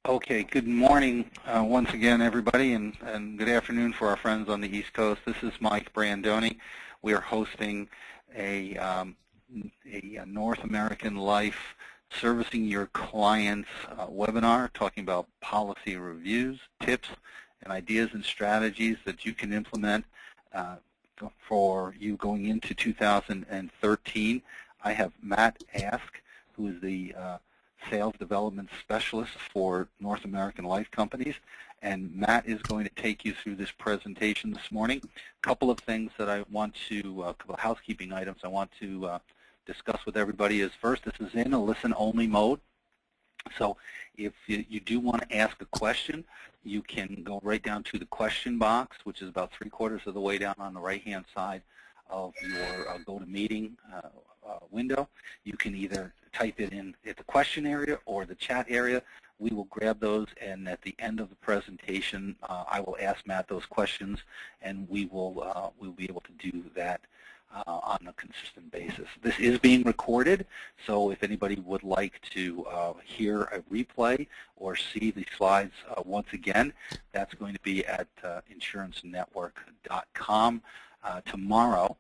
Okay, good morning once again, everybody, and good afternoon for our friends on the East Coast. This is Mike Brandoni. We are hosting a North American Life Servicing Your Clients webinar talking about policy reviews, tips, and ideas and strategies that you can implement for you going into 2013. I have Matt Ask, who is the Sales Development Specialist for North American Life Companies, and Matt is going to take you through this presentation this morning. A couple of things that I want to, a couple of housekeeping items I want to discuss with everybody is first, this is in a listen-only mode. So if you do want to ask a question, you can go right down to the question box, which is about 3/4 of the way down on the right-hand side of your GoToMeeting window. You can either type it in at the question area or the chat area. We will grab those, and at the end of the presentation, I will ask Matt those questions, and we'll be able to do that on a consistent basis. This is being recorded, so if anybody would like to hear a replay or see the slides once again, that's going to be at insurancenetwork.com tomorrow.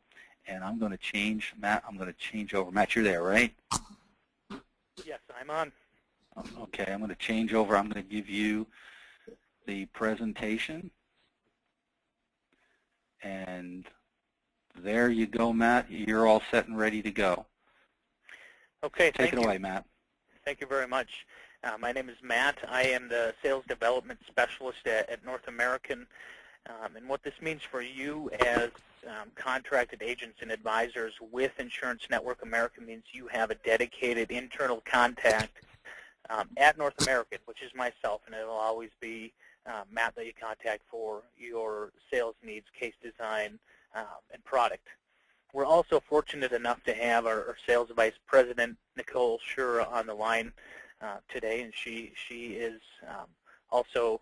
And I'm going to change, Matt, I'm going to change over. Matt, you're there, right? Yes, I'm on. Okay, I'm going to change over. I'm going to give you the presentation. And there you go, Matt. You're all set and ready to go. Okay, Take it away, Matt. Thank you very much. My name is Matt. I am the Sales Development Specialist at North American. And what this means for you as contracted agents and advisors with Insurance Network America means you have a dedicated internal contact at North American, which is myself, and it will always be Matt that you contact for your sales needs, case design, and product. We're also fortunate enough to have our Sales Vice President, Nicole Shura, on the line today, and she is also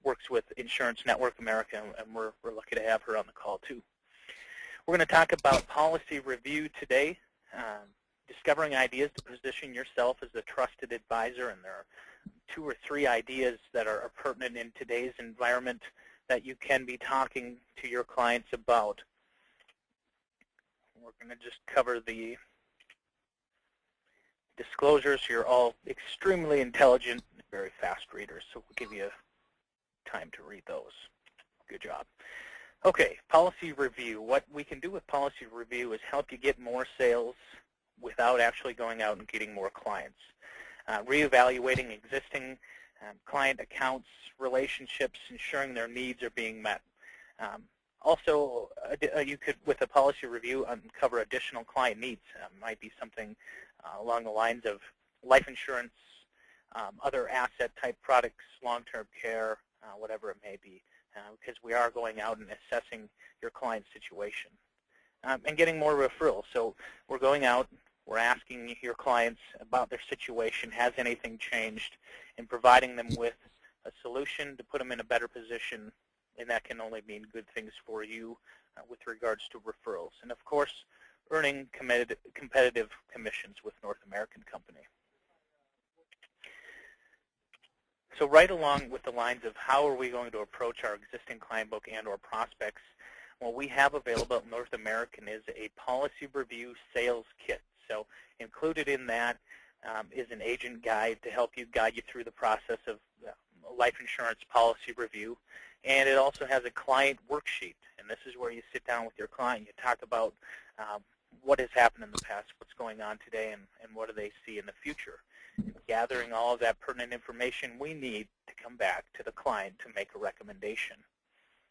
works with Insurance Network America, and we're lucky to have her on the call too. We're going to talk about policy review today, discovering ideas to position yourself as a trusted advisor, and there are 2 or 3 ideas that are pertinent in today's environment that you can be talking to your clients about. We're going to just cover the disclosures. You're all extremely intelligent, very fast readers, so we'll give you time to read those. Good job. Okay, policy review. What we can do with policy review is help you get more sales without actually going out and getting more clients. Reevaluating existing client accounts, relationships, ensuring their needs are being met. Also, you could, with a policy review, uncover additional client needs. Might be something along the lines of life insurance, other asset-type products, long-term care, whatever it may be, because we are going out and assessing your client's situation. And getting more referrals. So we're going out, we're asking your clients about their situation, has anything changed, and providing them with a solution to put them in a better position, and that can only mean good things for you with regards to referrals. And of course, earning competitive commissions with North American Company. So right along with the lines of how are we going to approach our existing client book and or prospects, what we have available at North American is a policy review sales kit. So included in that is an agent guide to help you guide you through the process of life insurance policy review. And it also has a client worksheet. And this is where you sit down with your client. You talk about what has happened in the past, what's going on today, and what do they see in the future. Gathering all of that pertinent information we need to come back to the client to make a recommendation.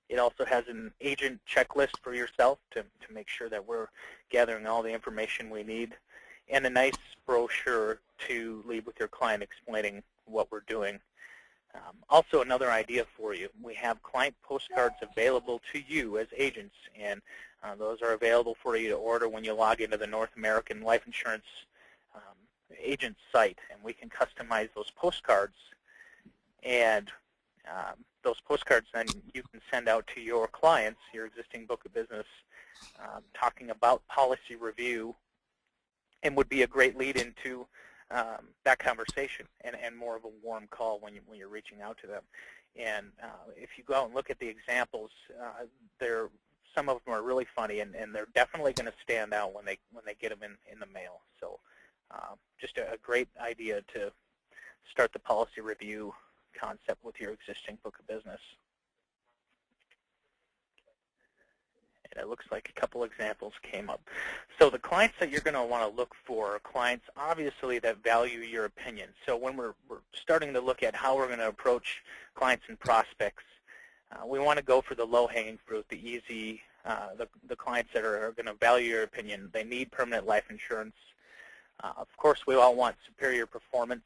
It also has an agent checklist for yourself to make sure that we're gathering all the information we need, and a nice brochure to leave with your client explaining what we're doing. Also, another idea for you, we have client postcards available to you as agents, and those are available for you to order when you log into the North American Life Insurance agent site, and we can customize those postcards, and those postcards then you can send out to your clients, your existing book of business, talking about policy review, and would be a great lead into that conversation and more of a warm call when you're reaching out to them. And if you go out and look at the examples, some of them are really funny, and they're definitely going to stand out when they get them in the mail. So just a great idea to start the policy review concept with your existing book of business. And it looks like a couple examples came up. So the clients that you're going to want to look for are clients, obviously, that value your opinion. So when we're starting to look at how we're going to approach clients and prospects, we want to go for the low-hanging fruit, the easy, the clients that are going to value your opinion. They need permanent life insurance. Of course, we all want superior performance.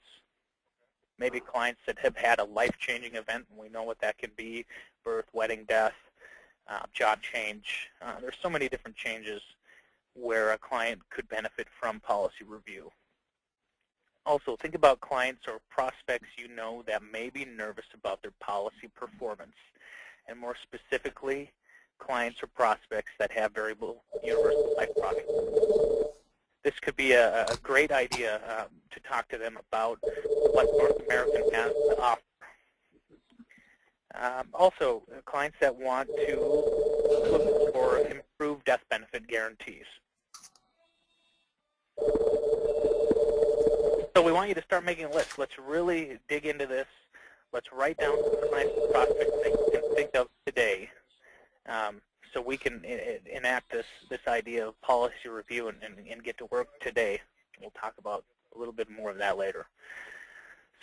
Maybe clients that have had a life-changing event, and we know what that could be: birth, wedding, death, job change. There's so many different changes where a client could benefit from policy review. Also, think about clients or prospects you know that may be nervous about their policy performance, and more specifically, clients or prospects that have variable universal life products. This could be a great idea to talk to them about what North American has to offer. Also, clients that want to look for improved death benefit guarantees. So we want you to start making a list. Let's really dig into this. Let's write down the clients and prospects that you can think of today, so we can enact this idea of policy review and get to work today. We'll talk about a little bit more of that later.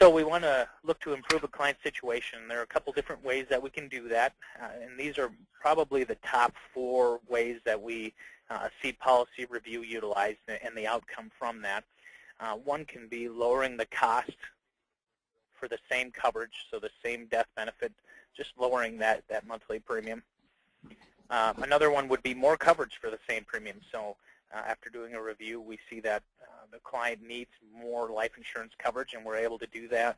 So we want to look to improve a client situation. There are a couple different ways that we can do that, and these are probably the top 4 ways that we see policy review utilized and the outcome from that. One can be lowering the cost for the same coverage, so the same death benefit, just lowering that monthly premium. Another one would be more coverage for the same premium. So after doing a review, we see that the client needs more life insurance coverage, and we're able to do that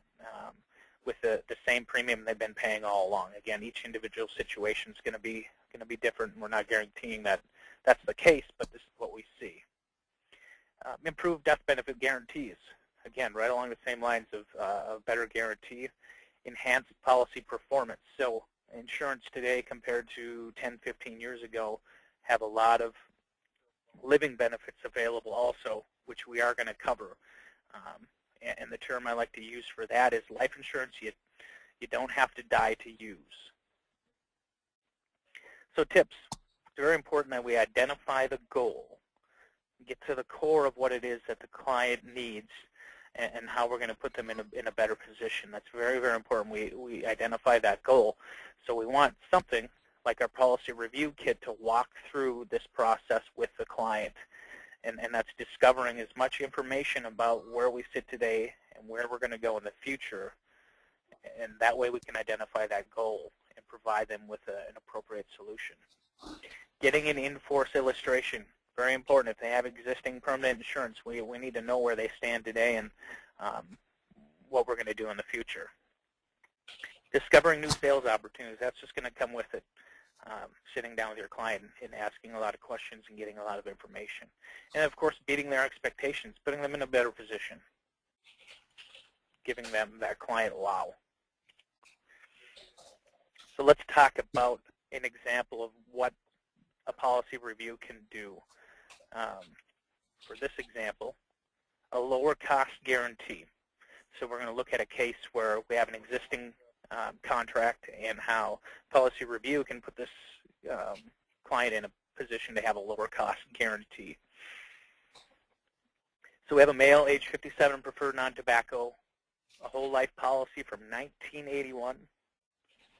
with the same premium they've been paying all along. Again, each individual situation is going to be different, and we're not guaranteeing that that's the case, but this is what we see. Improved death benefit guarantees. Again, right along the same lines of better guarantee. Enhanced policy performance. So insurance today compared to 10, 15 years ago have a lot of living benefits available also, which we are going to cover. And the term I like to use for that is life insurance you don't have to die to use. So tips. It's very important that we identify the goal, get to the core of what it is that the client needs, and how we're going to put them in a better position. That's very, very important. We identify that goal. So we want something like our policy review kit to walk through this process with the client. And that's discovering as much information about where we sit today and where we're going to go in the future. And that way we can identify that goal and provide them with an appropriate solution. Getting an in-force illustration. Very important. If they have existing permanent insurance, we need to know where they stand today and what we're going to do in the future. Discovering new sales opportunities. That's just going to come with it. Sitting down with your client and asking a lot of questions and getting a lot of information. And, of course, beating their expectations, putting them in a better position, giving them that client wow. So let's talk about an example of what a policy review can do. For this example, a lower cost guarantee. So we're going to look at a case where we have an existing contract and how policy review can put this client in a position to have a lower cost guarantee. So we have a male, age 57, preferred non-tobacco, a whole life policy from 1981,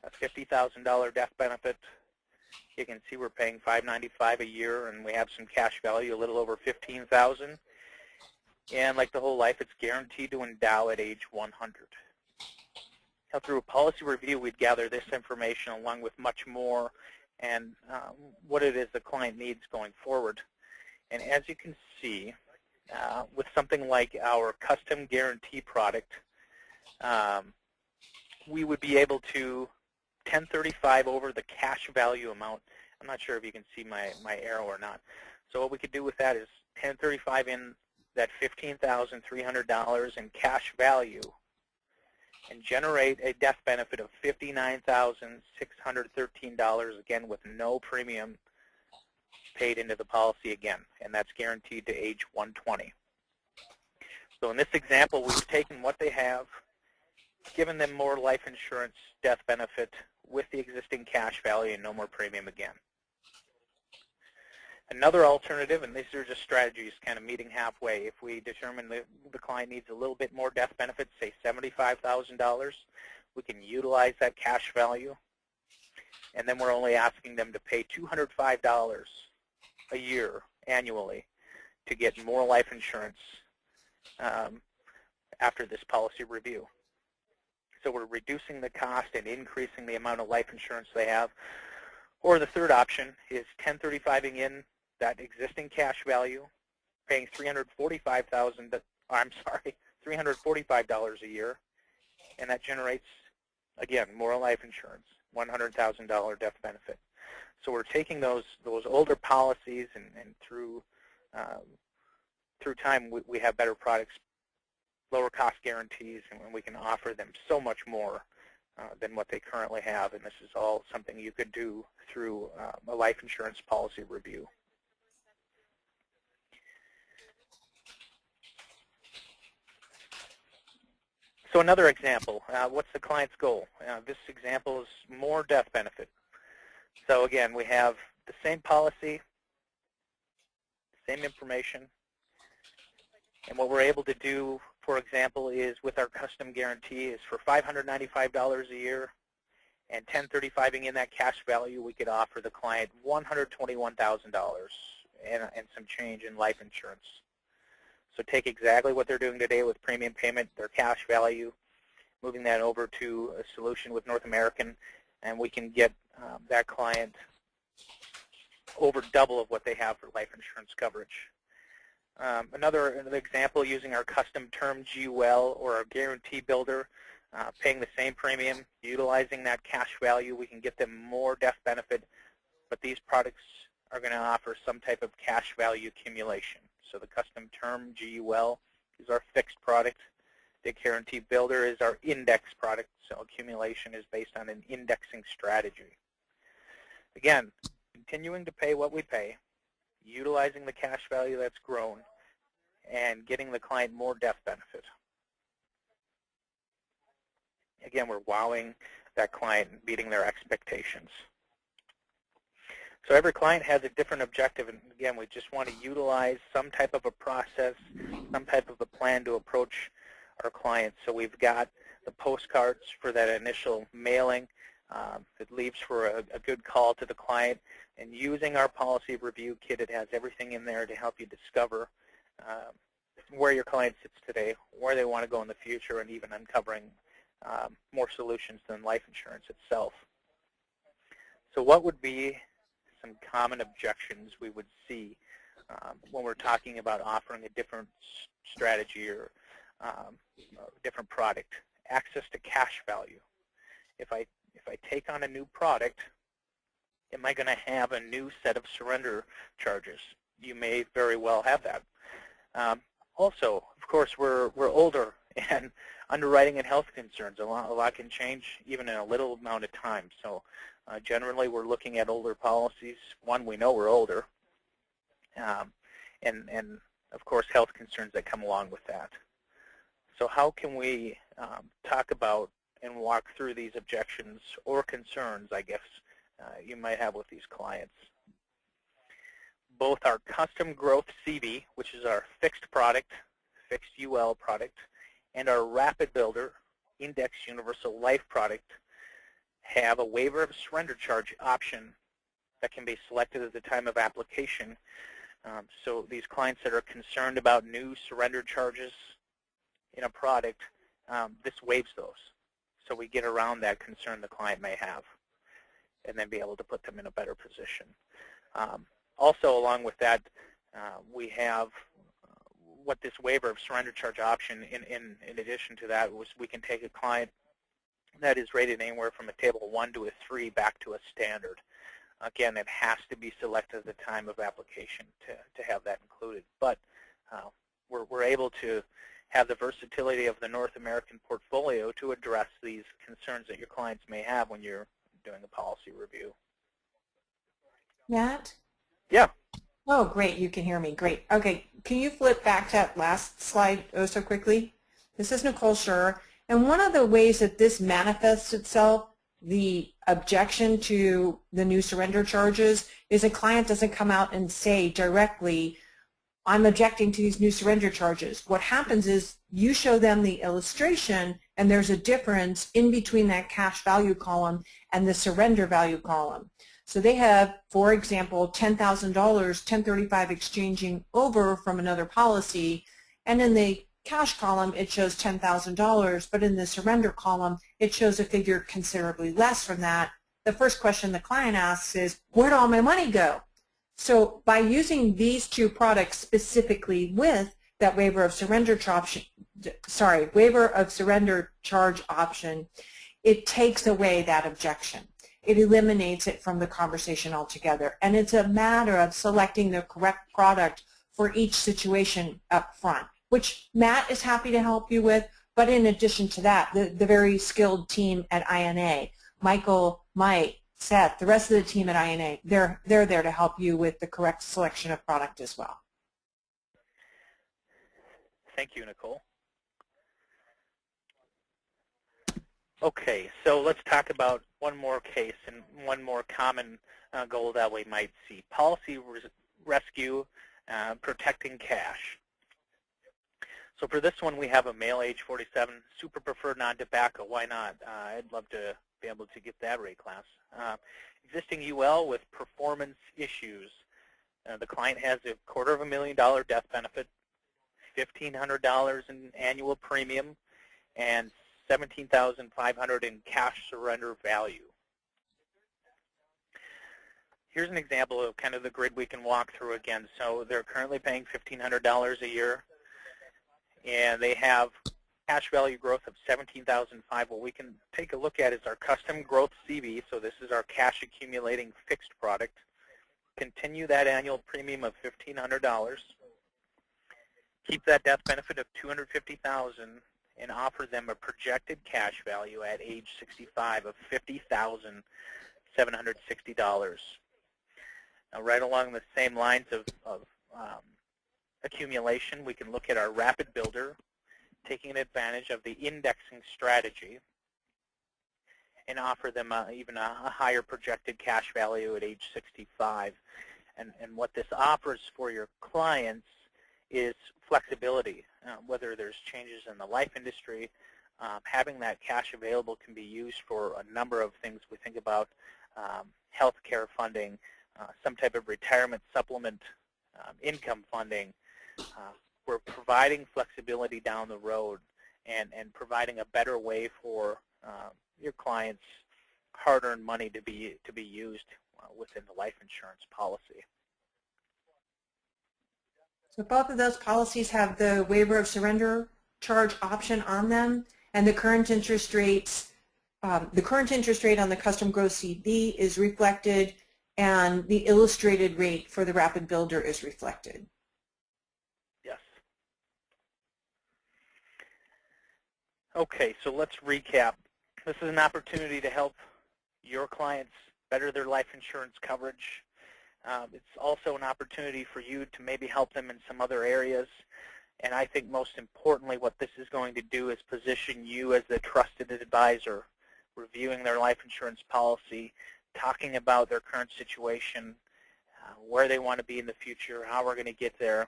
a $50,000 death benefit. You can see we're paying $595 a year, and we have some cash value, a little over $15,000. And like the whole life, it's guaranteed to endow at age 100. Now, through a policy review, we'd gather this information along with much more and what it is the client needs going forward. And as you can see, with something like our custom guarantee product, we would be able to 1035 over the cash value amount. I'm not sure if you can see my arrow or not. So what we could do with that is 1035 in that $15,300 in cash value and generate a death benefit of $59,613, again with no premium paid into the policy again, and that's guaranteed to age 120. So in this example, we've taken what they have, given them more life insurance death benefit with the existing cash value and no more premium again. Another alternative, and these are just strategies kind of meeting halfway, if we determine the client needs a little bit more death benefit, say $75,000, we can utilize that cash value, and then we're only asking them to pay $205 a year annually to get more life insurance after this policy review. So we're reducing the cost and increasing the amount of life insurance they have. Or the third option is 1035ing in that existing cash value, paying $345 a year, and that generates, again, more life insurance, $100,000 death benefit. So we're taking those older policies, and through time we have better products, lower cost guarantees, and we can offer them so much more than what they currently have. And this is all something you could do through a life insurance policy review. So another example, what's the client's goal? This example is more death benefit. So again, we have the same policy, same information, and what we're able to do, for example, is with our custom guarantee is for $595 a year and 1035ing in that cash value, we could offer the client $121,000 and some change in life insurance. So take exactly what they're doing today with premium payment, their cash value, moving that over to a solution with North American, and we can get that client over double of what they have for life insurance coverage. Another example, using our custom term GUL or our guarantee builder, paying the same premium, utilizing that cash value, we can get them more death benefit, but these products are going to offer some type of cash value accumulation. So the custom term GUL is our fixed product. The guarantee builder is our index product, so accumulation is based on an indexing strategy. Again, continuing to pay what we pay, utilizing the cash value that's grown, and getting the client more death benefit. Again, we're wowing that client and beating their expectations. So every client has a different objective, and again, we just want to utilize some type of a process, some type of a plan to approach our clients. So we've got the postcards for that initial mailing. It leaves for a good call to the client, and using our policy review kit, it has everything in there to help you discover where your client sits today, where they want to go in the future, and even uncovering more solutions than life insurance itself. So what would be some common objections we would see when we're talking about offering a different strategy or different product? Access to cash value. If I take on a new product, am I going to have a new set of surrender charges? You may very well have that. Also, of course, we're older, and underwriting and health concerns, a lot can change even in a little amount of time. So generally, we're looking at older policies. One, we know we're older, and of course, health concerns that come along with that. So how can we talk about and walk through these objections or concerns, I guess, you might have with these clients? Both our custom growth CV, which is our fixed product, fixed UL product, and our rapid builder index universal life product have a waiver of surrender charge option that can be selected at the time of application. So these clients that are concerned about new surrender charges in a product, this waives those. So we get around that concern the client may have and then be able to put them in a better position. Also, along with that, we have what this waiver of surrender charge option, in addition to that, was we can take a client that is rated anywhere from a table 1 to a 3 back to a standard. Again, it has to be selected at the time of application to have that included. But we're able to have the versatility of the North American portfolio to address these concerns that your clients may have when you're doing a policy review. Matt? Yeah. Oh, great. You can hear me. Great. Okay. Can you flip back to that last slide so quickly? This is Nicole Schur. And one of the ways that this manifests itself, the objection to the new surrender charges, is a client doesn't come out and say directly, I'm objecting to these new surrender charges. What happens is you show them the illustration, and there's a difference in between that cash value column and the surrender value column. So they have, for example, $10,000, 1035 exchanging over from another policy, and in the cash column it shows $10,000, but in the surrender column it shows a figure considerably less from that. The first question the client asks is, where'd all my money go? So by using these two products specifically with that waiver of surrender charge option, it takes away that objection. It eliminates it from the conversation altogether. And it's a matter of selecting the correct product for each situation up front, which Matt is happy to help you with. But in addition to that, the very skilled team at INA, Michael, Mike, Seth, the rest of the team at INA, they're there to help you with the correct selection of product as well. Thank you, Nicole. Okay, so let's talk about one more case and one more common goal that we might see. Policy rescue, protecting cash. So for this one, we have a male, age 47, super preferred non-tobacco. Why not? I'd love to be able to get that rate class. Existing UL with performance issues. The client has a $250,000 death benefit, $1,500 in annual premium, and $17,500 in cash surrender value. Here's an example of kind of the grid we can walk through again. So they're currently paying $1,500 a year, and they have cash value growth of $17,500. What we can take a look at is our custom growth CV. So this is our cash accumulating fixed product. Continue that annual premium of $1,500. Keep that death benefit of $250,000. And offer them a projected cash value at age 65 of $50,760. Now, right along the same lines of accumulation, we can look at our rapid builder, taking advantage of the indexing strategy, and offer them even a higher projected cash value at age 65. And what this offers for your clients is flexibility. Whether there's changes in the life industry, having that cash available can be used for a number of things. We think about health care funding, some type of retirement supplement, income funding. We're providing flexibility down the road and providing a better way for your clients' hard-earned money to be used within the life insurance policy. So both of those policies have the waiver of surrender charge option on them, and the current interest rates, the current interest rate on the custom growth CV is reflected, and the illustrated rate for the rapid builder is reflected. Yes. Okay, so let's recap. This is an opportunity to help your clients better their life insurance coverage. It's also an opportunity for you to maybe help them in some other areas. And I think most importantly, what this is going to do is position you as the trusted advisor, reviewing their life insurance policy, talking about their current situation, where they want to be in the future, how we're going to get there,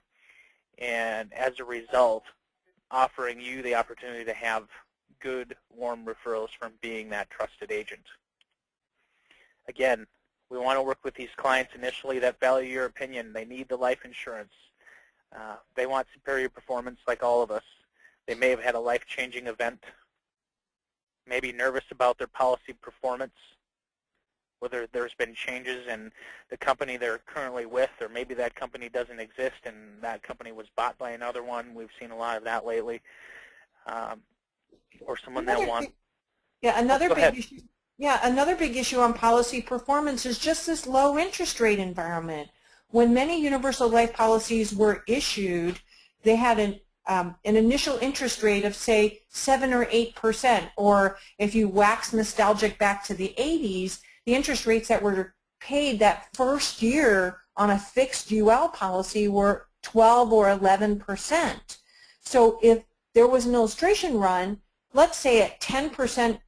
and as a result, offering you the opportunity to have good, warm referrals from being that trusted agent. Again, we want to work with these clients initially that value your opinion. They need the life insurance. They want superior performance like all of us. They may have had a life-changing event, maybe nervous about their policy performance, whether there's been changes in the company they're currently with, or maybe that company doesn't exist and that company was bought by another one. We've seen a lot of that lately. Or someone that wants... Yeah, another big issue. Yeah, another big issue on policy performance is just this low interest rate environment. When many universal life policies were issued, they had an initial interest rate of, say, 7 or 8%, or if you wax nostalgic back to the 80s, the interest rates that were paid that first year on a fixed UL policy were 12 or 11%. So if there was an illustration run, let's say at 10%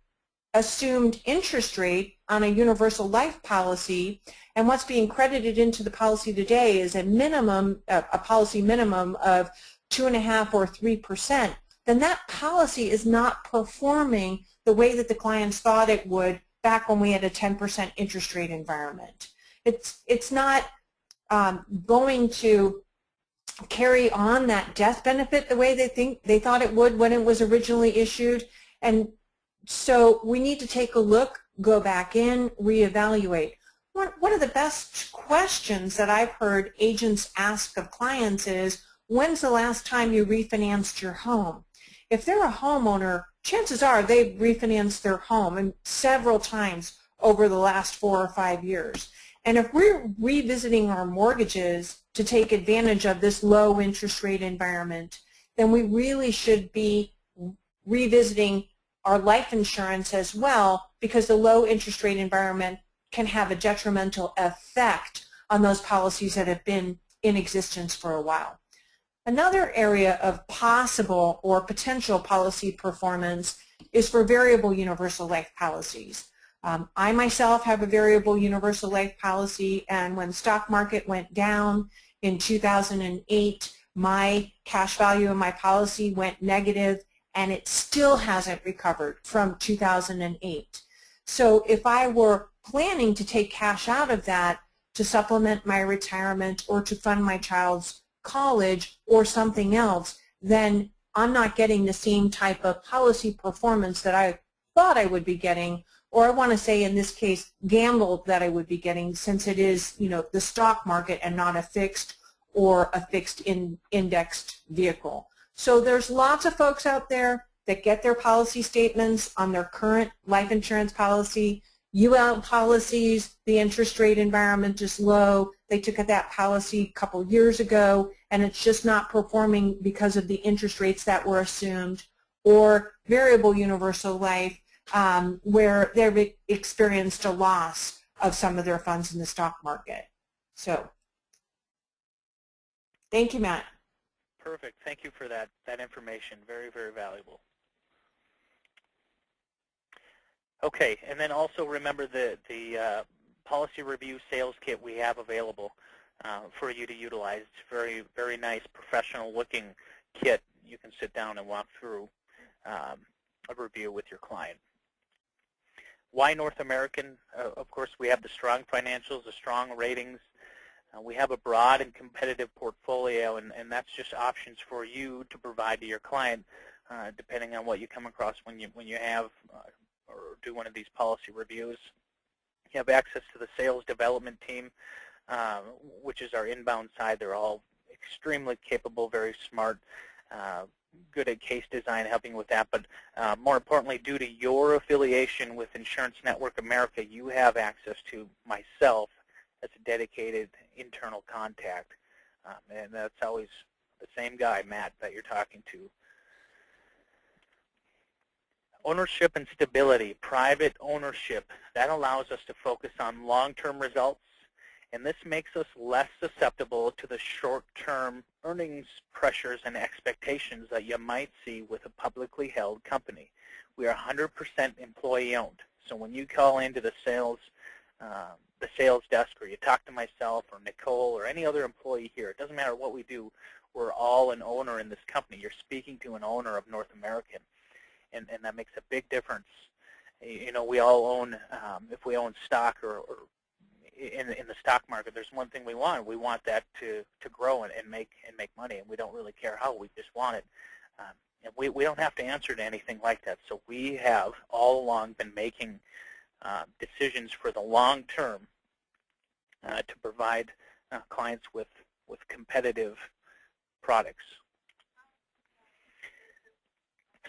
assumed interest rate on a universal life policy, and what's being credited into the policy today is a minimum, a policy minimum of 2.5% or 3%, then that policy is not performing the way that the clients thought it would back when we had a 10% interest rate environment. It's not going to carry on that death benefit the way they thought it would when it was originally issued, and so we need to take a look, go back in, reevaluate. One of the best questions that I've heard agents ask of clients is, when's the last time you refinanced your home? If they're a homeowner, chances are they've refinanced their home and several times over the last 4 or 5 years. And if we're revisiting our mortgages to take advantage of this low interest rate environment, then we really should be revisiting our life insurance as well, because the low interest rate environment can have a detrimental effect on those policies that have been in existence for a while. Another area of possible or potential policy performance is for variable universal life policies. I myself have a variable universal life policy, and when the stock market went down in 2008, my cash value of my policy went negative, and it still hasn't recovered from 2008. So if I were planning to take cash out of that to supplement my retirement or to fund my child's college or something else, then I'm not getting the same type of policy performance that I thought I would be getting, or I want to say in this case gambled that I would be getting, since it is, you know, the stock market and not a fixed or a fixed indexed vehicle. So there's lots of folks out there that get their policy statements on their current life insurance policy. UL policies, the interest rate environment is low. They took that policy a couple years ago, and it's just not performing because of the interest rates that were assumed. Or variable universal life, where they've experienced a loss of some of their funds in the stock market. So, thank you, Matt. Perfect. Thank you for that information. Very, very valuable. Okay, and then also remember the policy review sales kit we have available for you to utilize. It's very, very nice, professional-looking kit. You can sit down and walk through a review with your client. Why North American? Of course, we have the strong financials, the strong ratings. We have a broad and competitive portfolio, and that's just options for you to provide to your client, depending on what you come across when you have or do one of these policy reviews. You have access to the sales development team, which is our inbound side. They're all extremely capable, very smart, good at case design, helping with that. But more importantly, due to your affiliation with Insurance Network America, you have access to myself as a dedicated internal contact. And that's always the same guy, Matt, that you're talking to. Ownership and stability, private ownership, that allows us to focus on long-term results, and this makes us less susceptible to the short-term earnings pressures and expectations that you might see with a publicly held company. We are 100% employee-owned, so when you call into the sales desk, or you talk to myself or Nicole or any other employee here, it doesn't matter what we do, we're all an owner in this company. You're speaking to an owner of North American. And that makes a big difference. You know, we all own, if we own stock or in the stock market, there's one thing we want. We want that to grow and make money, and we don't really care how. We just want it. And we don't have to answer to anything like that. So we have all along been making decisions for the long term to provide clients with competitive products.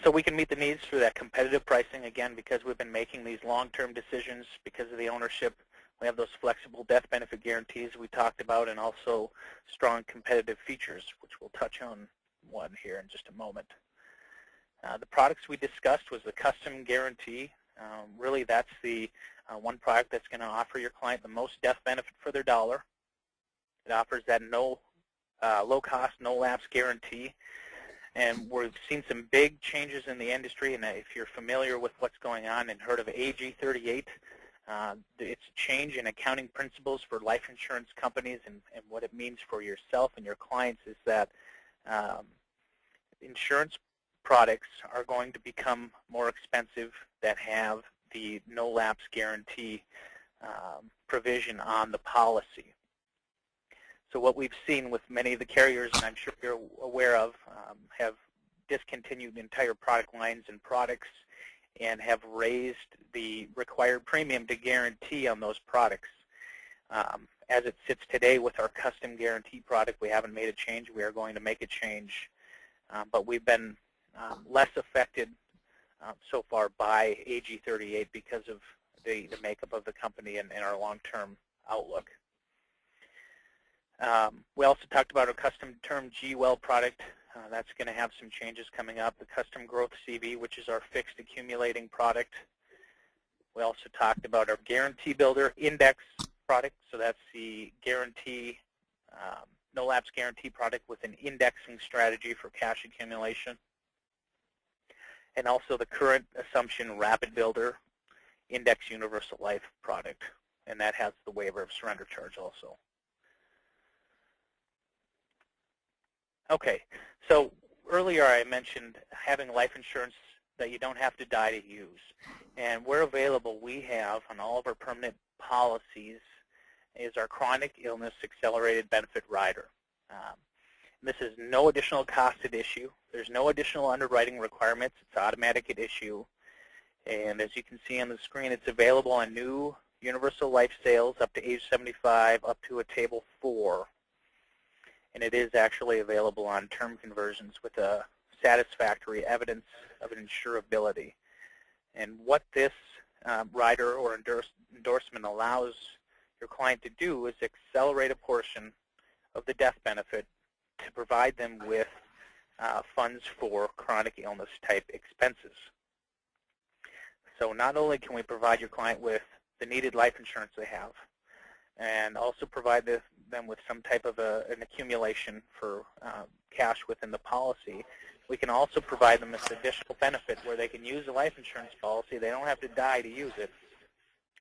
So we can meet the needs through that competitive pricing, again, because we've been making these long-term decisions because of the ownership. We have those flexible death benefit guarantees we talked about, and also strong competitive features, which we'll touch on one here in just a moment. The products we discussed was the custom guarantee. Really, that's the one product that's going to offer your client the most death benefit for their dollar. It offers that low-cost, no-lapse guarantee. And we've seen some big changes in the industry, and if you're familiar with what's going on and heard of AG 38, it's a change in accounting principles for life insurance companies, and what it means for yourself and your clients is that insurance products are going to become more expensive that have the no-lapse guarantee provision on the policy. So what we've seen with many of the carriers, and I'm sure you're aware of, have discontinued entire product lines and products and have raised the required premium to guarantee on those products. As it sits today with our custom guarantee product, we haven't made a change. We are going to make a change. But we've been less affected so far by AG 38 because of the makeup of the company and our long-term outlook. We also talked about our custom term GWell product. That's going to have some changes coming up. The custom growth CV, which is our fixed accumulating product. We also talked about our guarantee builder index product. So that's the guarantee, no lapse guarantee product with an indexing strategy for cash accumulation. And also the current assumption rapid builder index universal life product. And that has the waiver of surrender charge also. Okay, so earlier I mentioned having life insurance that you don't have to die to use. And where available, we have on all of our permanent policies is our chronic illness accelerated benefit rider. This is no additional cost at issue. There's no additional underwriting requirements. It's automatic at issue. And as you can see on the screen, it's available on new universal life sales up to age 75 up to a table 4. And it is actually available on term conversions with a satisfactory evidence of insurability. And what this rider or endorsement allows your client to do is accelerate a portion of the death benefit to provide them with funds for chronic illness type expenses. So not only can we provide your client with the needed life insurance they have, and also provide them with some type of an accumulation for cash within the policy, we can also provide them this additional benefit where they can use a life insurance policy. They don't have to die to use it,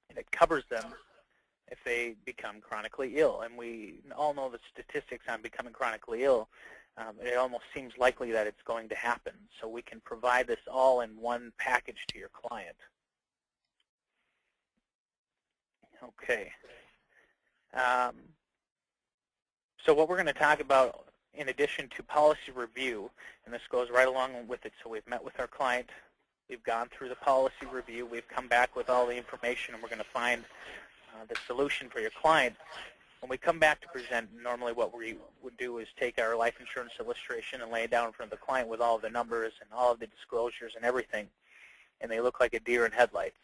and it covers them if they become chronically ill. And we all know the statistics on becoming chronically ill. It almost seems likely that it's going to happen. So we can provide this all in one package to your client. Okay. So what we're going to talk about in addition to policy review, and this goes right along with it, so we've met with our client, we've gone through the policy review, we've come back with all the information, and we're going to find the solution for your client. When we come back to present, normally what we would do is take our life insurance illustration and lay it down in front of the client with all of the numbers and all of the disclosures and everything, and they look like a deer in headlights.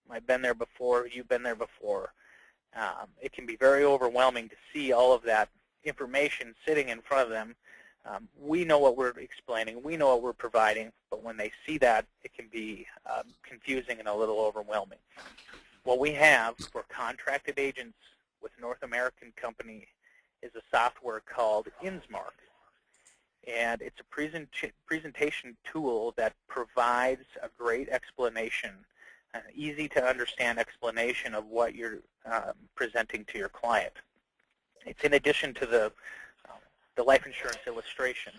I've been there before, you've been there before. It can be very overwhelming to see all of that information sitting in front of them. We know what we're explaining, we know what we're providing, but when they see that, it can be confusing and a little overwhelming. What we have for contracted agents with North American company is a software called InsMark. And it's a presentation tool that provides a great explanation, an easy to understand explanation of what you're presenting to your client. It's in addition to the life insurance illustration,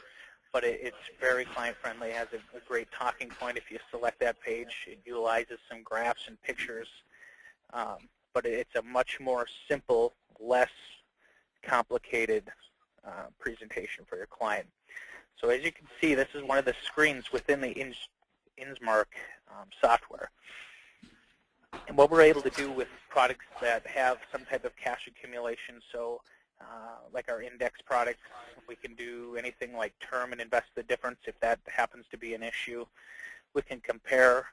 but it's very client friendly, has a great talking point. If you select that page, it utilizes some graphs and pictures, but it's a much more simple, less complicated presentation for your client. So as you can see, this is one of the screens within the InsMark software. And what we're able to do with products that have some type of cash accumulation, so like our index products, we can do anything like term and invest the difference if that happens to be an issue. We can compare,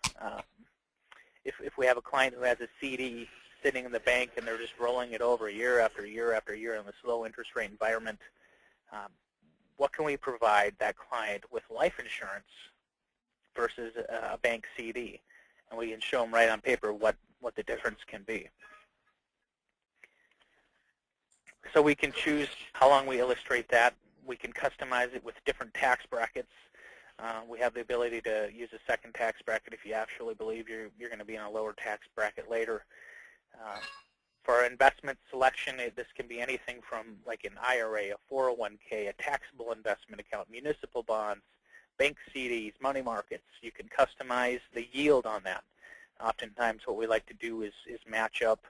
if we have a client who has a CD sitting in the bank and they're just rolling it over year after year after year in this low interest rate environment, what can we provide that client with life insurance versus a bank CD? And we can show them right on paper what the difference can be. So we can choose how long we illustrate that. We can customize it with different tax brackets. We have the ability to use a second tax bracket if you actually believe you're going to be in a lower tax bracket later. For our investment selection, this can be anything from like an IRA, a 401k, a taxable investment account, municipal bonds, bank CDs, money markets. You can customize the yield on that. Oftentimes what we like to do is match up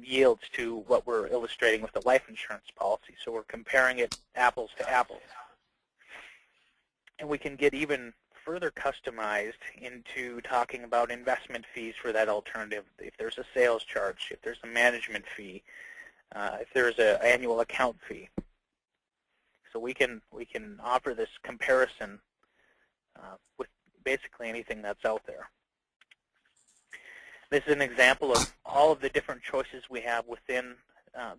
yields to what we're illustrating with the life insurance policy. So we're comparing it apples to apples. And we can get even further customized into talking about investment fees for that alternative. If there's a sales charge, if there's a management fee, if there's an annual account fee. So we can offer this comparison with basically anything that's out there. This is an example of all of the different choices we have within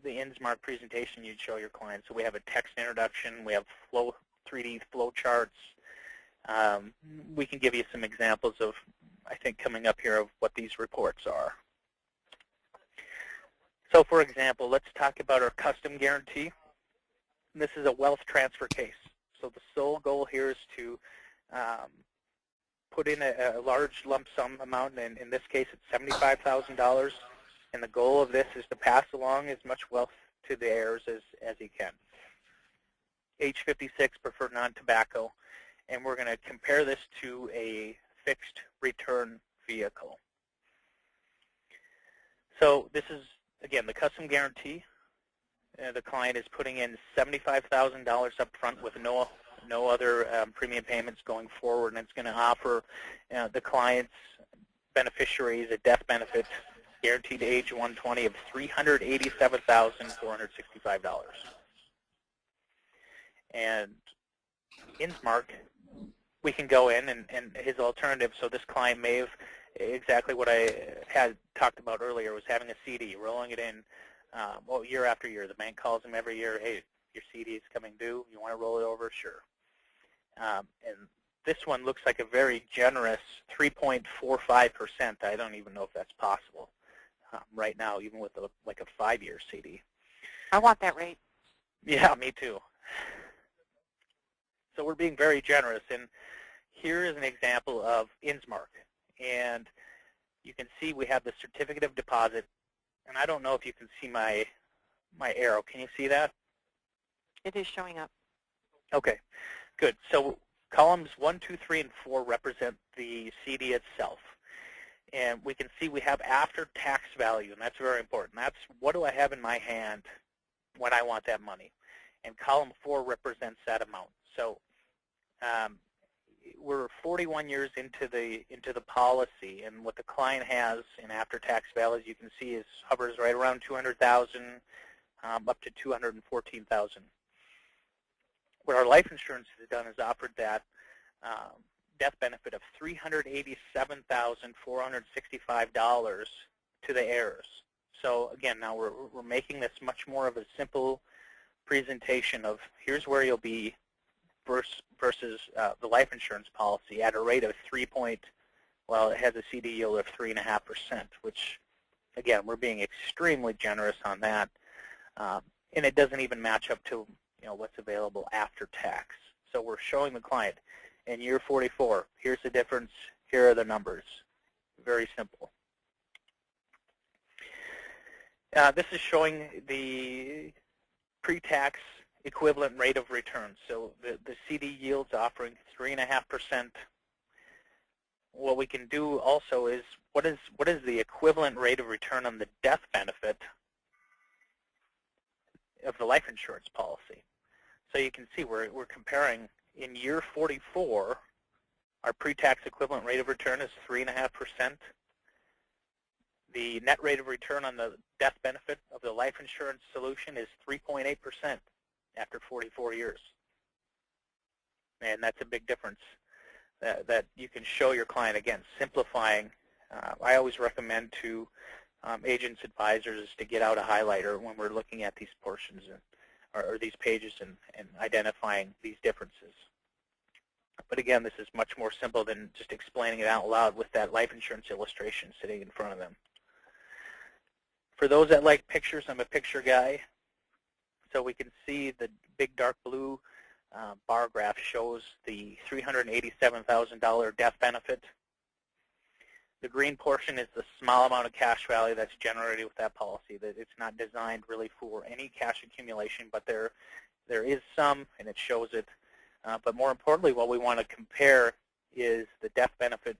the InSmart presentation you'd show your clients. So we have a text introduction, we have 3D flow charts. We can give you some examples of, I think, coming up here of what these reports are. So for example, let's talk about our custom guarantee. This is a wealth transfer case. So the sole goal here is to put in a large lump sum amount, and in this case it's $75,000, and the goal of this is to pass along as much wealth to the heirs as he can. Age 56, preferred non-tobacco, and we're going to compare this to a fixed return vehicle. So this is, again, the custom guarantee. The client is putting in $75,000 up front with no other premium payments going forward, and it's going to offer the client's beneficiaries a death benefit guaranteed to age 120 of $387,465. And InSmart, we can go in and his alternative, so this client may have exactly what I had talked about earlier, was having a CD, rolling it in year after year. The bank calls him every year, hey, your CD is coming due, you want to roll it over? Sure. And this one looks like a very generous 3.45%. I don't even know if that's possible right now, even with like a 5-year CD. I want that rate. Yeah, me too. So we're being very generous, and here is an example of InSmart. And you can see we have the certificate of deposit, and I don't know if you can see my arrow. Can you see that? It is showing up. Okay, good. So columns 1, 2, 3, and 4 represent the CD itself. And we can see we have after-tax value, and that's very important. That's what do I have in my hand when I want that money. And column 4 represents that amount. So we're 41 years into the policy, and what the client has in after-tax value, as you can see, hovers right around $200,000 up to $214,000. What our life insurance has done is offered that death benefit of $387,465 to the heirs. So again, now we're making this much more of a simple presentation of here's where you'll be versus the life insurance policy at a rate of it has a CD yield of 3.5%, which again, we're being extremely generous on that, and it doesn't even match up to what's available after tax. So we're showing the client in year 44, here's the difference, here are the numbers. Very simple. This is showing the pre-tax equivalent rate of return. So the CD yield's offering 3.5%. What we can do also is what is the equivalent rate of return on the death benefit of the life insurance policy. So you can see we're comparing in year 44, our pre-tax equivalent rate of return is 3.5%. The net rate of return on the death benefit of the life insurance solution is 3.8% after 44 years. And that's a big difference that you can show your client. Again, simplifying. I always recommend to agents, advisors, is to get out a highlighter when we're looking at these portions. or these pages and identifying these differences. But again, this is much more simple than just explaining it out loud with that life insurance illustration sitting in front of them. For those that like pictures, I'm a picture guy. So we can see the big dark blue bar graph shows the $387,000 death benefit. The green portion is the small amount of cash value that's generated with that policy. That it's not designed really for any cash accumulation, but there is some, and it shows it. But more importantly, what we want to compare is the death benefit,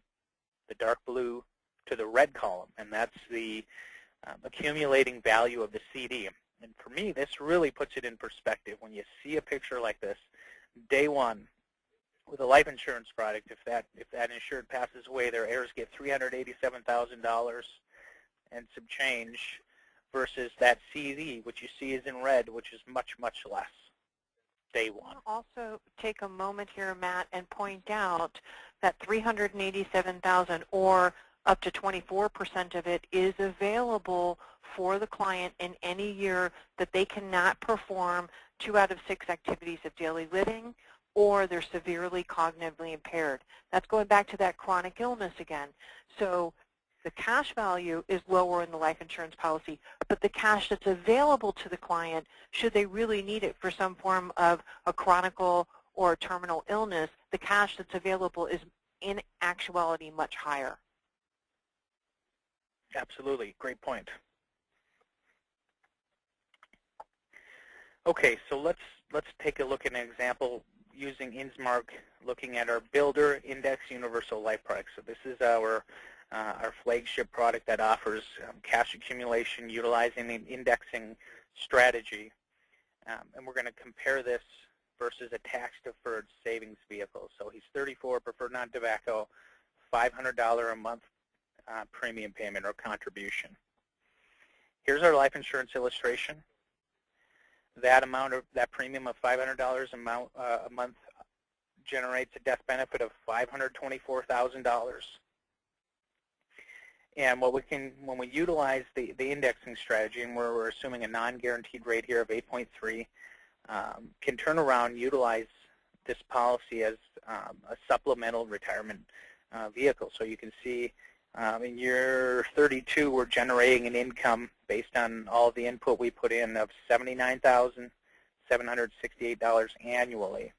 the dark blue, to the red column, and that's the accumulating value of the CD. And for me, this really puts it in perspective. When you see a picture like this, day one, with a life insurance product, if that insured passes away, their heirs get $387,000 and some change, versus that CD, which you see is in red, which is much, much less. Day one. I'll also take a moment here, Matt, and point out that $387,000 or up to 24% of it is available for the client in any year that they cannot perform 2 out of 6 activities of daily living, or they're severely cognitively impaired. That's going back to that chronic illness again. So the cash value is lower in the life insurance policy, but the cash that's available to the client, should they really need it for some form of a chronic or a terminal illness, the cash that's available is in actuality much higher. Absolutely. Great point. Okay, so let's take a look at an example using InsMark, looking at our Builder Index Universal Life product. So this is our flagship product that offers cash accumulation utilizing an indexing strategy. And we're going to compare this versus a tax-deferred savings vehicle. So he's 34, preferred non-tobacco, $500 a month premium payment or contribution. Here's our life insurance illustration. That premium of $500 a month generates a death benefit of $524,000. And when we utilize the indexing strategy, and we're assuming a non-guaranteed rate here of 8.3, can turn around and utilize this policy as a supplemental retirement vehicle. So you can see in year 32, we're generating an income based on all the input we put in of $79,768 annually.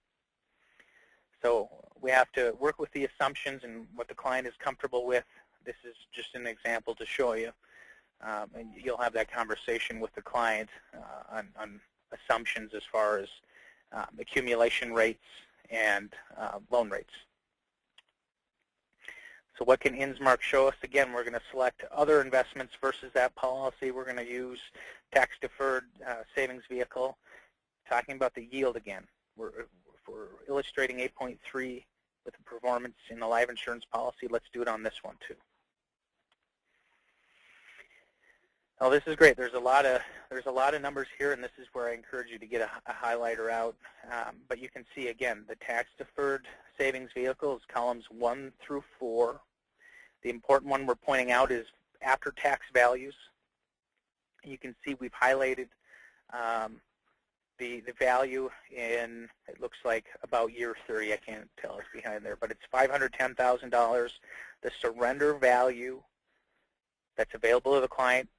So we have to work with the assumptions and what the client is comfortable with. This is just an example to show you, and you'll have that conversation with the client on assumptions as far as accumulation rates and loan rates. So what can InsMark show us? Again, we're going to select other investments versus that policy. We're going to use tax-deferred savings vehicle. Talking about the yield again, we're illustrating 8.3 with the performance in the life insurance policy. Let's do it on this one too. Oh, this is great. There's a lot of numbers here, and this is where I encourage you to get a highlighter out. But you can see again the tax-deferred savings vehicles, columns 1 through 4. The important one we're pointing out is after-tax values. You can see we've highlighted the value in, it looks like about year 30. I can't tell it's behind there, but it's $510,000. The surrender value that's available to the client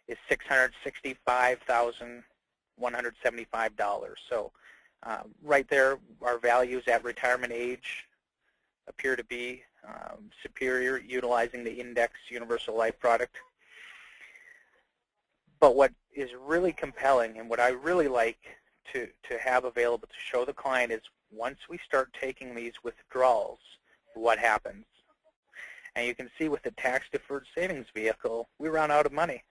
is $665,175. So right there, our values at retirement age appear to be superior utilizing the Index Universal Life product. But what is really compelling and what I really like to have available to show the client is once we start taking these withdrawals, what happens. And you can see with the tax-deferred savings vehicle, we run out of money.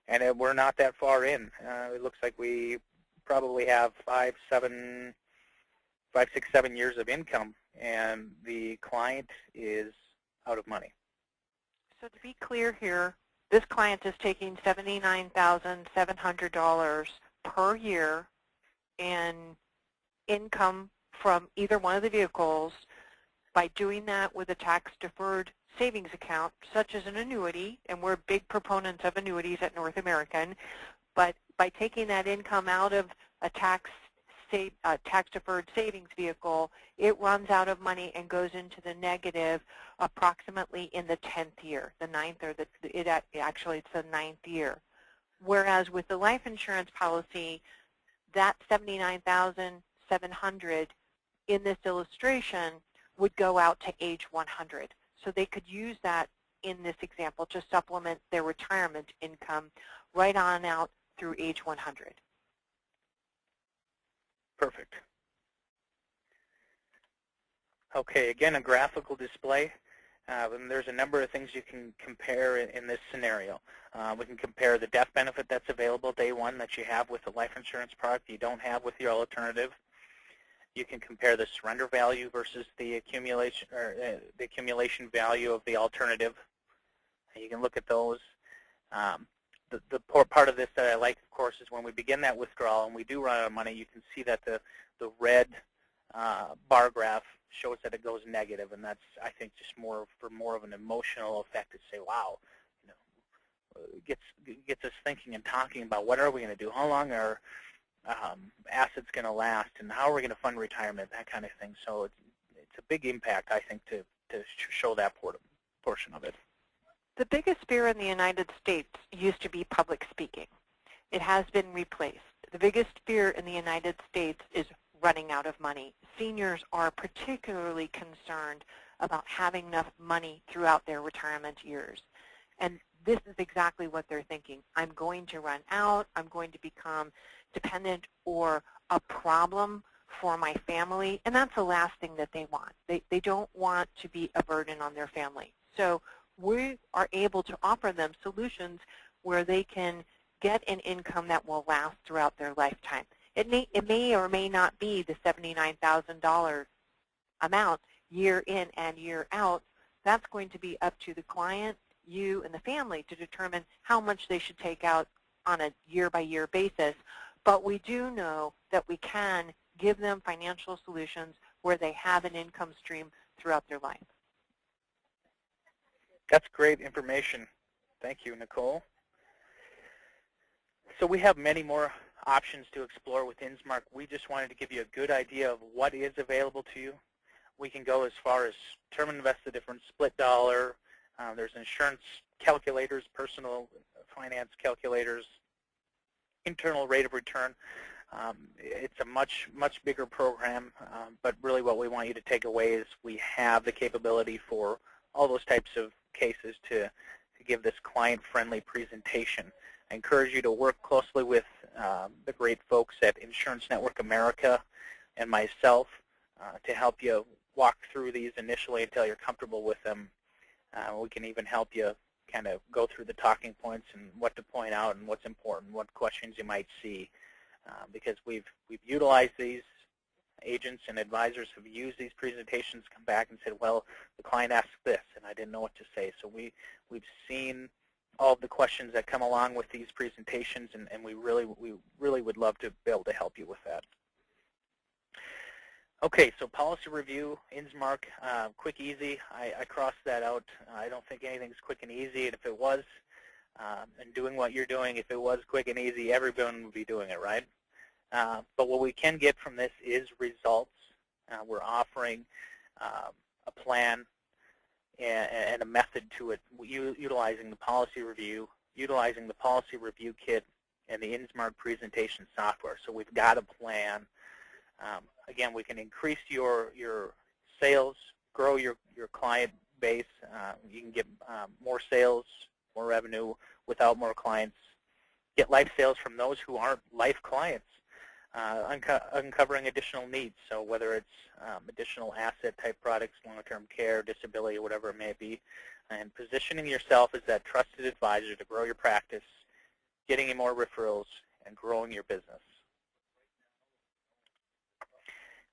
And we're not that far in. It looks like we probably have 5, 6, 7 years of income, and the client is out of money. So to be clear here, this client is taking $79,700 per year in income from either one of the vehicles by doing that with a tax-deferred savings account, such as an annuity, and we're big proponents of annuities at North American, but by taking that income out of a tax-deferred savings vehicle, it runs out of money and goes into the negative approximately in the 10th year, the 9th, or actually it's the 9th year. Whereas with the life insurance policy, that $79,700 in this illustration would go out to age 100. So they could use that in this example to supplement their retirement income right on out through age 100. Perfect. Okay, again, a graphical display. And there's a number of things you can compare in this scenario. We can compare the death benefit that's available day one that you have with the life insurance product you don't have with your alternative. You can compare the surrender value versus the accumulation value of the alternative. And you can look at those. The poor part of this that I like, of course, is when we begin that withdrawal and we do run out of money, you can see that the red bar graph shows that it goes negative, and that's, I think, just more of an emotional effect to say, wow, you know, gets us thinking and talking about what are we going to do, how long are assets going to last, and how are we going to fund retirement, that kind of thing. So it's a big impact, I think, to show that portion of it. The biggest fear in the United States used to be public speaking. It has been replaced. The biggest fear in the United States is running out of money. Seniors are particularly concerned about having enough money throughout their retirement years. And this is exactly what they're thinking. I'm going to run out. I'm going to become dependent or a problem for my family. And that's the last thing that they want. They don't want to be a burden on their family. So we are able to offer them solutions where they can get an income that will last throughout their lifetime. It may or may not be the $79,000 amount year in and year out. That's going to be up to the client, you, and the family to determine how much they should take out on a year-by-year basis. But we do know that we can give them financial solutions where they have an income stream throughout their life. That's great information. Thank you, Nicole. So we have many more options to explore with INSMARK. We just wanted to give you a good idea of what is available to you. We can go as far as term invested, different split dollar. There's insurance calculators, personal finance calculators, internal rate of return. It's a much bigger program, but really what we want you to take away is we have the capability for all those types of cases to give this client-friendly presentation. I encourage you to work closely with the great folks at Insurance Network America and myself to help you walk through these initially until you're comfortable with them. We can even help you kind of go through the talking points and what to point out and what's important, what questions you might see, because we've utilized these. Agents and advisors have used these presentations, come back and said, well, the client asked this and I didn't know what to say. So we've seen all of the questions that come along with these presentations, and we really would love to be able to help you with that. Okay, so policy review, INSMARK, quick, easy. I crossed that out. I don't think anything's quick and easy, and if it was, and doing what you're doing, if it was quick and easy, everyone would be doing it, right? But what we can get from this is results. We're offering a plan and a method to it, utilizing the policy review kit, and the INSMARK presentation software. So we've got a plan. Again, we can increase your sales, grow your client base. You can get more sales, more revenue without more clients. Get life sales from those who aren't life clients. Uncovering additional needs, so whether it's additional asset-type products, long-term care, disability, whatever it may be, and positioning yourself as that trusted advisor to grow your practice, getting you more referrals, and growing your business.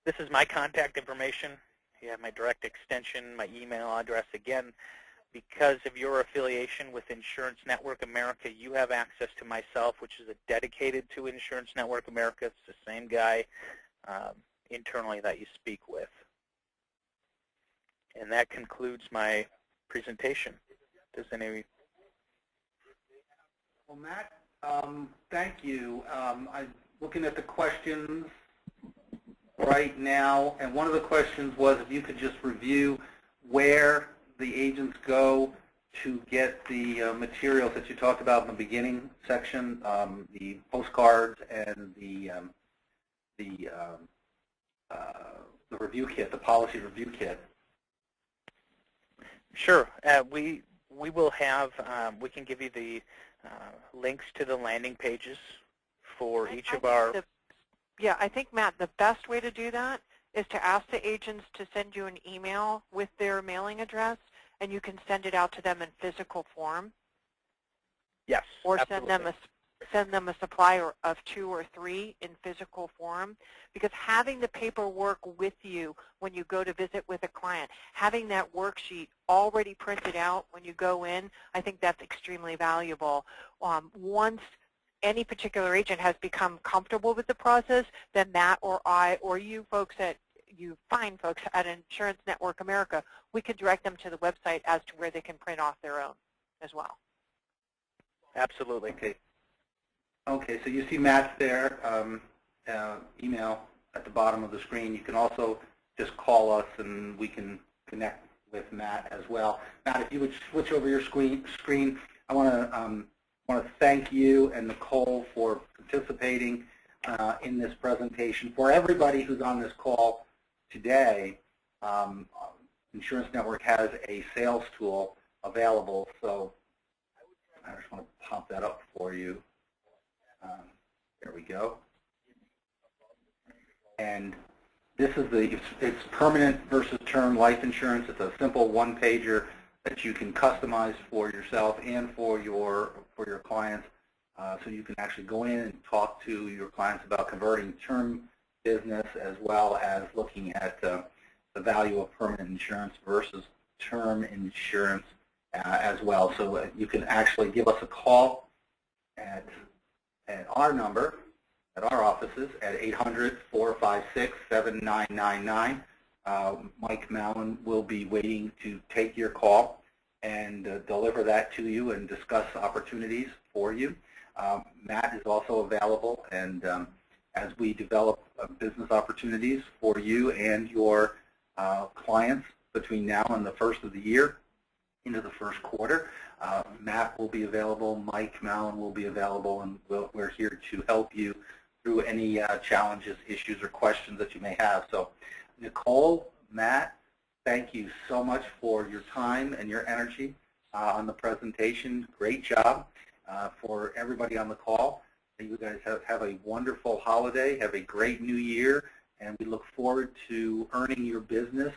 This is my contact information. You have my direct extension, my email address. Again, because of your affiliation with Insurance Network America, you have access to myself, which is dedicated to Insurance Network America. It's the same guy internally that you speak with. And that concludes my presentation. Does any? Well, Matt, Thank you. I'm looking at the questions right now, and one of the questions was if you could just review where the agents go to get the materials that you talked about in the beginning section, the postcards and the review kit, the policy review kit. Sure. We will have, we can give you the links to the landing pages for each of our... Yeah, I think, Matt, the best way to do that is to ask the agents to send you an email with their mailing address, and you can send it out to them in physical form. Yes, or absolutely. send them a supply of 2 or 3 in physical form, because having the paperwork with you when you go to visit with a client, having that worksheet already printed out when you go in, I think that's extremely valuable. Once any particular agent has become comfortable with the process, then Matt or I or you folks at find folks at Insurance Network America, we can direct them to the website as to where they can print off their own as well. Absolutely. Okay. Okay, so you see Matt's there, email at the bottom of the screen. You can also just call us and we can connect with Matt as well. Matt, if you would switch over your screen, I want to thank you and Nicole for participating in this presentation. For everybody who's on this call today, Insurance Network has a sales tool available, so I just want to pop that up for you. There we go. And this is it's permanent versus term life insurance. It's a simple one-pager that you can customize for yourself and for your clients. So you can actually go in and talk to your clients about converting term business as well as looking at the value of permanent insurance versus term insurance as well. So you can actually give us a call at our number, at our offices, at 800-456-7999. Mike Mallon will be waiting to take your call and deliver that to you and discuss opportunities for you. Matt is also available, and as we develop business opportunities for you and your clients between now and the first of the year into the first quarter, Matt will be available, Mike Mallon will be available, and we're here to help you through any challenges, issues, or questions that you may have. So Nicole, Matt, thank you so much for your time and your energy on the presentation. Great job. For everybody on the call, you guys have a wonderful holiday, have a great new year, and we look forward to earning your business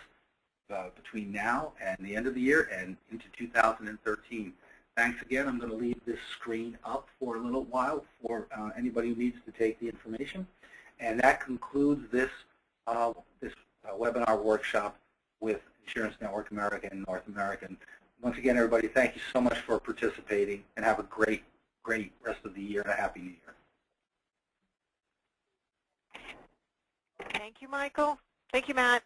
between now and the end of the year and into 2013. Thanks again. I'm going to leave this screen up for a little while for anybody who needs to take the information. And that concludes this webinar workshop with Insurance Network America and North American. Once again, everybody, thank you so much for participating, and have a great, great rest of the year and a happy new year. Thank you, Michael. Thank you, Matt.